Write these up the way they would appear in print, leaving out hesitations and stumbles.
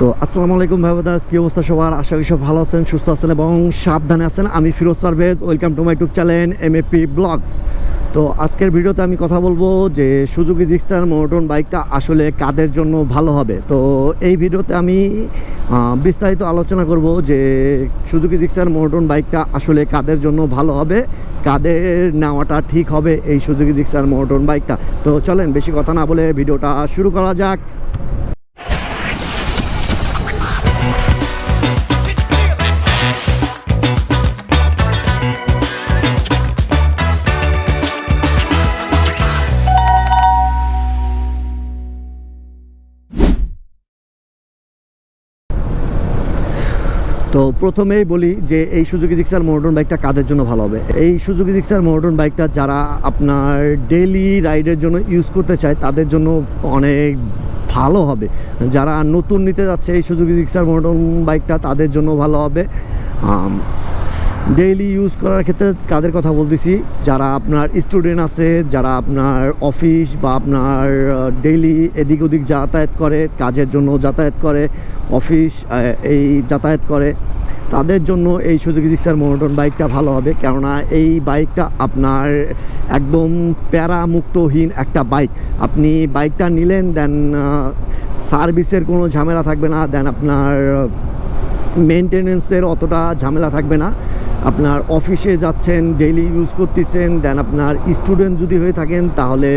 তো আসসালামু আলাইকুম ভাই ব্রাদার্স, কি অবস্থা সবার? আশা করি সব ভালো আছেন, সুস্থ আছেন এবং সাবধানে আছেন। আমি Firoz Parvez, welcome to my YouTube channel MAP blogs. তো আজকের ভিডিওতে আমি কথা বলবো যে সুজুকি জিক্সার মোনোটোন বাইকটা আসলে কাদের জন্য ভালো হবে। তো এই ভিডিওতে আমি বিস্তারিত আলোচনা করব যে সুজুকি জিক্সার মোনোটোন বাইকটা আসলে কাদের জন্য ভালো হবে, কাদের নেওয়াটা ঠিক হবে এই সুজুকি জিক্সার মোনোটোন বাইকটা। তো চলেন বেশি কথা না বলে ভিডিওটা শুরু করা যাক। তো প্রথমেই বলি যে এই সুজুকি জিক্সার মোনোটোন বাইকটা কাদের জন্য ভালো হবে। এই সুজুকি জিক্সার মোনোটোন বাইকটা যারা আপনার ডেইলি রাইডের জন্য ইউজ করতে চায় তাদের জন্য অনেক ভালো হবে। যারা নতুন নিতে যাচ্ছে এই সুজুকি জিক্সার মোনোটোন বাইকটা তাদের জন্য ভালো হবে। ডেইলি ইউজ করার ক্ষেত্রে কাদের কথা বলতেছি, যারা আপনার স্টুডেন্ট আছে, যারা আপনার অফিস বা আপনার ডেইলি এদিক ওদিক যাতায়াত করে, কাজের জন্য যাতায়াত করে, অফিস এই যাতায়াত করে, তাদের জন্য এই সুজুকি জিক্সার মোনোটোন বাইকটা ভালো হবে। কেননা এই বাইকটা আপনার একদম প্যারামুক্তহীন একটা বাইক। আপনি বাইকটা নিলেন, দেন সার্ভিসের কোনো ঝামেলা থাকবে না, দেন আপনার মেনটেনেন্সের অতটা ঝামেলা থাকবে না। আপনার অফিসে যাচ্ছেন, ডেইলি ইউজ করতেছেন, দেন আপনার স্টুডেন্ট যদি হয়ে থাকেন তাহলে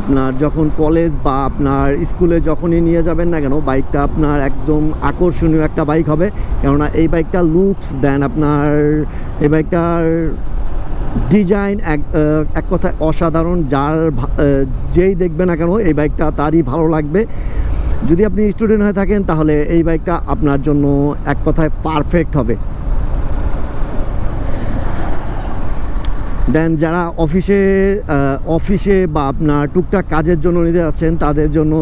আপনার যখন কলেজ বা আপনার স্কুলে যখনই নিয়ে যাবেন না কেন, বাইকটা আপনার একদম আকর্ষণীয় একটা বাইক হবে। কেননা এই বাইকটা লুকস, দেন আপনার এই বাইকটার ডিজাইন এক কথায় অসাধারণ। যেই দেখবে না কেন এই বাইকটা তারই ভালো লাগবে। যদি আপনি স্টুডেন্ট হয়ে থাকেন তাহলে এই বাইকটা আপনার জন্য এক কথায় পারফেক্ট হবে। দেন যারা অফিসে বা আপনার টুকটাক কাজের জন্য নিতে যাচ্ছেন তাদের জন্য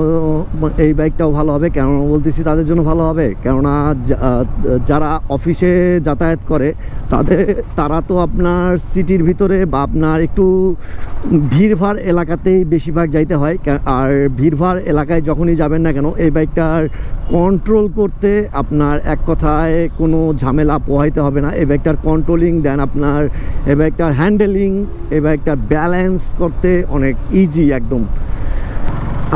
এই বাইকটাও ভালো হবে। কেন বলতেছি তাদের জন্য ভালো হবে, কেননা যারা অফিসে যাতায়াত করে তারা তো আপনার সিটির ভিতরে বা আপনার একটু ভিড়ভাড় এলাকাতেই বেশিরভাগ যাইতে হয়। আর ভিড়ভাড় এলাকায় যখনই যাবেন না কেন এই বাইকটার কন্ট্রোল করতে আপনার এক কথায় কোনো ঝামেলা পোহাইতে হবে না। এই বাইকটার কন্ট্রোলিং, দেন আপনার এই বাইকটার হ্যান্ডেলিং, এই বাইকটার ব্যালেন্স করতে অনেক ইজি একদম।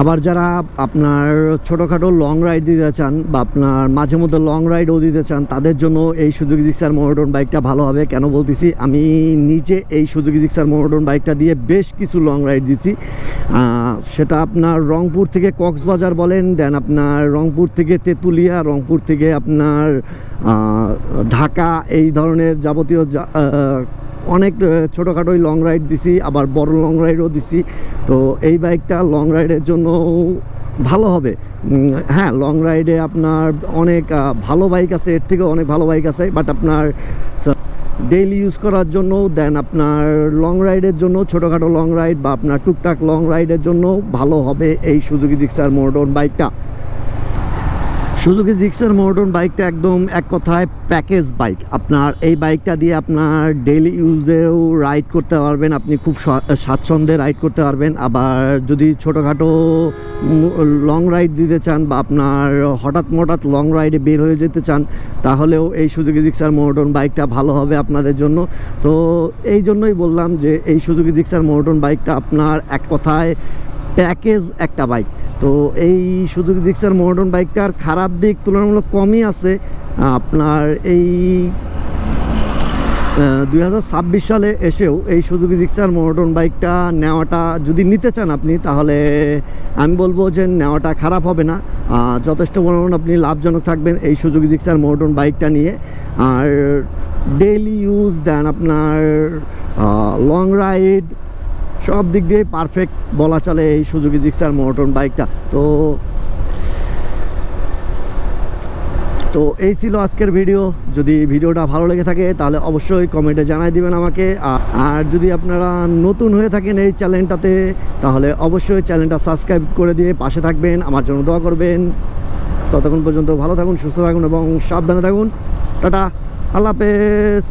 আবার যারা আপনার ছোটোখাটো লং রাইড দিতে চান বা আপনার মাঝে মধ্যে লং রাইডও দিতে চান তাদের জন্য এই সুজুকি জিক্সার মোনোটোন বাইকটা ভালো হবে। কেন বলতেছি, আমি নিজে এই সুজুকি জিক্সার মোনোটোন বাইকটা দিয়ে বেশ কিছু লং রাইড দিছি। সেটা আপনার রংপুর থেকে কক্সবাজার বলেন, দেন আপনার রংপুর থেকে তেঁতুলিয়া, রংপুর থেকে আপনার ঢাকা, এই ধরনের যাবতীয় অনেক ছোটোখাটোই লং রাইড দিছি, আবার বড় লং রাইডও দিছি। তো এই বাইকটা লং রাইডের জন্য ভালো হবে। হ্যাঁ, লং রাইডে আপনার অনেক ভালো বাইক আছে, এর থেকেও অনেক ভালো বাইক আছে, বাট আপনার ডেইলি ইউজ করার জন্য, দেন আপনার লং রাইডের জন্য, ছোটোখাটো লং রাইড বা আপনার টুকটাক লং রাইডের জন্য ভালো হবে এই সুজুকি জিক্সার মোনোটোন বাইকটা। সুজুকি জিক্সার মোনোটোন বাইকটা একদম এক কথায় প্যাকেজ বাইক। আপনার এই বাইকটা দিয়ে আপনার ডেইলি ইউজেও রাইড করতে পারবেন, আপনি খুব স্বাচ্ছন্দ্যে রাইড করতে পারবেন। আবার যদি ছোটোখাটো লং রাইড দিতে চান বা আপনার হঠাৎ লং রাইডে বের হয়ে যেতে চান তাহলেও এই সুজুকি জিক্সার মোনোটোন বাইকটা ভালো হবে আপনাদের জন্য। তো এই জন্যই বললাম যে এই সুজুকি জিক্সার মোনোটোন বাইকটা আপনার এক কথায় প্যাকেজ একটা বাইক। তো এই সুজুকি জিক্সার মোনোটোন বাইকটার খারাপ দিক তুলনামূলক কমই আছে। আপনার এই 2026 সালে এসেও এই সুজুকি জিক্সার মোনোটোন বাইকটা নেওয়াটা যদি নিতে চান আপনি, তাহলে আমি বলবো যে নেওয়াটা খারাপ হবে না। যথেষ্ট পরিমাণ আপনি লাভজনক থাকবেন এই সুজুকি জিক্সার মোনোটোন বাইকটা নিয়ে। আর ডেইলি ইউজ, দেন আপনার লং রাইড, সব দিক দিয়ে পারফেক্ট বলা চলে এই সুজুকি জিক্সার মোনোটোন বাইকটা। তো এই ছিল আজকের ভিডিও। যদি ভিডিওটা ভালো লেগে থাকে তাহলে অবশ্যই কমেন্টে জানাই দিবেন আমাকে। আর যদি আপনারা নতুন হয়ে থাকেন এই চ্যানেলটাতে তাহলে অবশ্যই চ্যানেলটা সাবস্ক্রাইব করে দিয়ে পাশে থাকবেন, আমার জন্য দোয়া করবেন। ততক্ষণ পর্যন্ত ভালো থাকুন, সুস্থ থাকুন এবং সাবধানে থাকুন। টাটা, আল্লাহ হাফেজ।